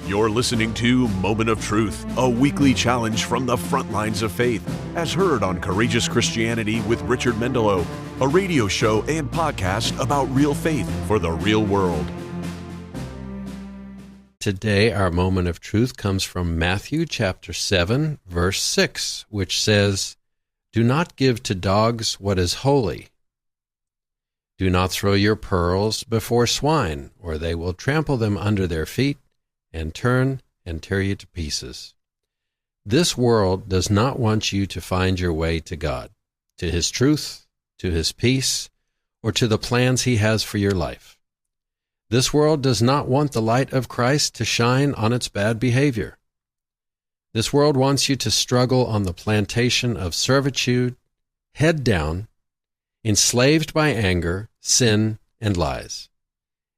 You're listening to Moment of Truth, a weekly challenge from the front lines of faith, as heard on Courageous Christianity with Richard Mendelow, a radio show and podcast about real faith for the real world. Today, our Moment of Truth comes from Matthew chapter 7, verse 6, which says, "Do not give to dogs what is holy. Do not throw your pearls before swine, or they will trample them under their feet and turn and tear you to pieces." This world does not want you to find your way to God, to His truth, to His peace, or to the plans He has for your life. This world does not want the light of Christ to shine on its bad behavior. This world wants you to struggle on the plantation of servitude, head down, enslaved by anger, sin, and lies.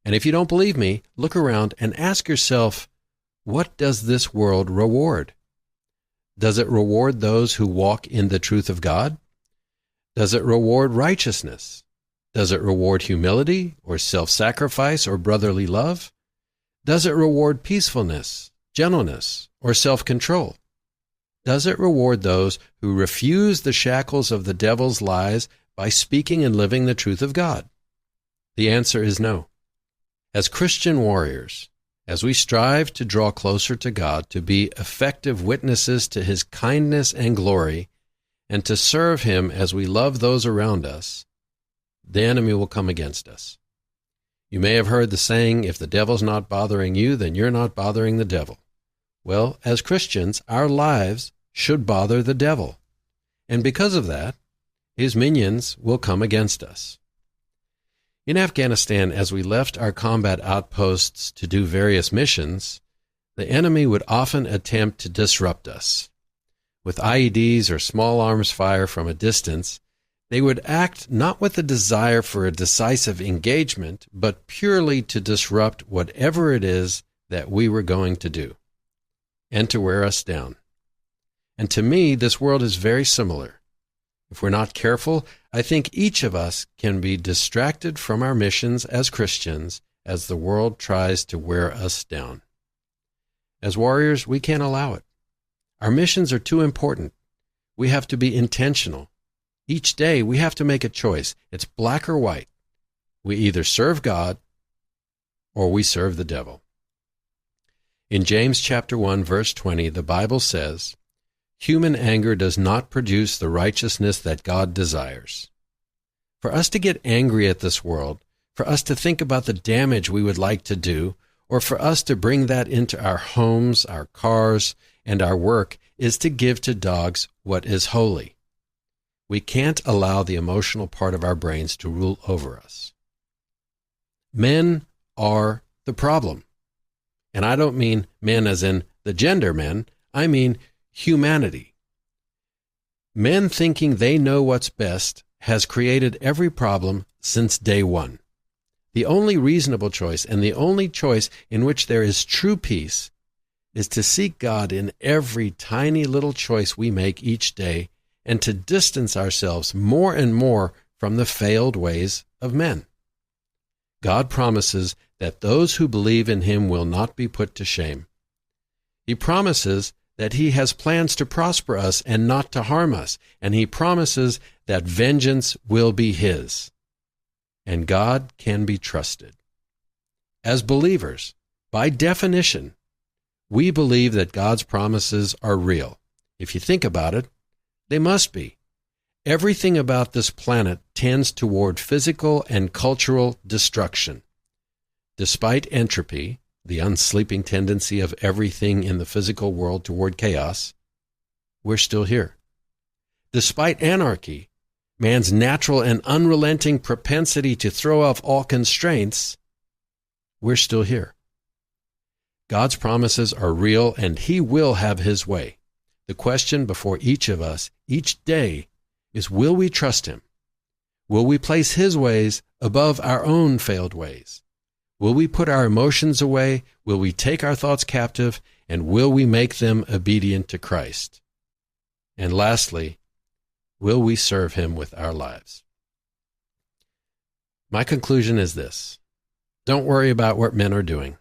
And if you don't believe me, look around and ask yourself, what does this world reward? Does it reward those who walk in the truth of God? Does it reward righteousness? Does it reward humility or self-sacrifice or brotherly love? Does it reward peacefulness, gentleness, or self-control? Does it reward those who refuse the shackles of the devil's lies by speaking and living the truth of God? The answer is no. As Christian warriors, as we strive to draw closer to God, to be effective witnesses to His kindness and glory, and to serve Him as we love those around us, the enemy will come against us. You may have heard the saying, if the devil's not bothering you, then you're not bothering the devil. Well, as Christians, our lives should bother the devil. And because of that, his minions will come against us. In Afghanistan, as we left our combat outposts to do various missions, the enemy would often attempt to disrupt us. With IEDs or small arms fire from a distance, they would act not with a desire for a decisive engagement, but purely to disrupt whatever it is that we were going to do, and to wear us down. And to me, this world is very similar. If we're not careful, I think each of us can be distracted from our missions as Christians as the world tries to wear us down. As warriors, we can't allow it. Our missions are too important. We have to be intentional. Each day, we have to make a choice. It's black or white. We either serve God or we serve the devil. In James chapter 1, verse 20, the Bible says, "Human anger does not produce the righteousness that God desires." For us to get angry at this world, for us to think about the damage we would like to do, or for us to bring that into our homes, our cars, and our work, is to give to dogs what is holy. We can't allow the emotional part of our brains to rule over us. Men are the problem. And I don't mean men as in the gender men, I mean humanity. Men thinking they know what's best has created every problem since day one. The only reasonable choice, and the only choice in which there is true peace, is to seek God in every tiny little choice we make each day, and to distance ourselves more and more from the failed ways of men. God promises that those who believe in Him will not be put to shame. He promises that He has plans to prosper us and not to harm us, and He promises that vengeance will be His. And God can be trusted. As believers, by definition, we believe that God's promises are real. If you think about it, they must be. Everything about this planet tends toward physical and cultural destruction. Despite entropy, the unsleeping tendency of everything in the physical world toward chaos, we're still here. Despite anarchy, man's natural and unrelenting propensity to throw off all constraints, we're still here. God's promises are real, and He will have His way. The question before each of us, each day, is will we trust Him? Will we place His ways above our own failed ways? Will we put our emotions away? Will we take our thoughts captive? And will we make them obedient to Christ? And lastly, will we serve Him with our lives? My conclusion is this: don't worry about what men are doing.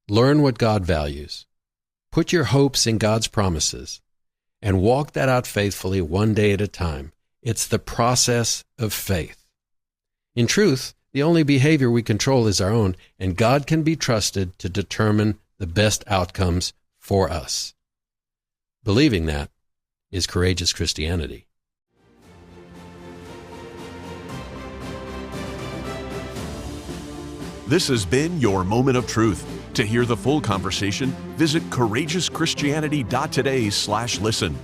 Learn what God values. Put your hopes in God's promises and walk that out faithfully one day at a time. It's the process of faith. In truth, the only behavior we control is our own, and God can be trusted to determine the best outcomes for us. Believing that is courageous Christianity. This has been your Moment of Truth. To hear the full conversation, visit courageouschristianity.today/listen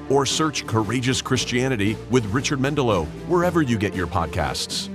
or search Courageous Christianity with Richard Mendelow wherever you get your podcasts.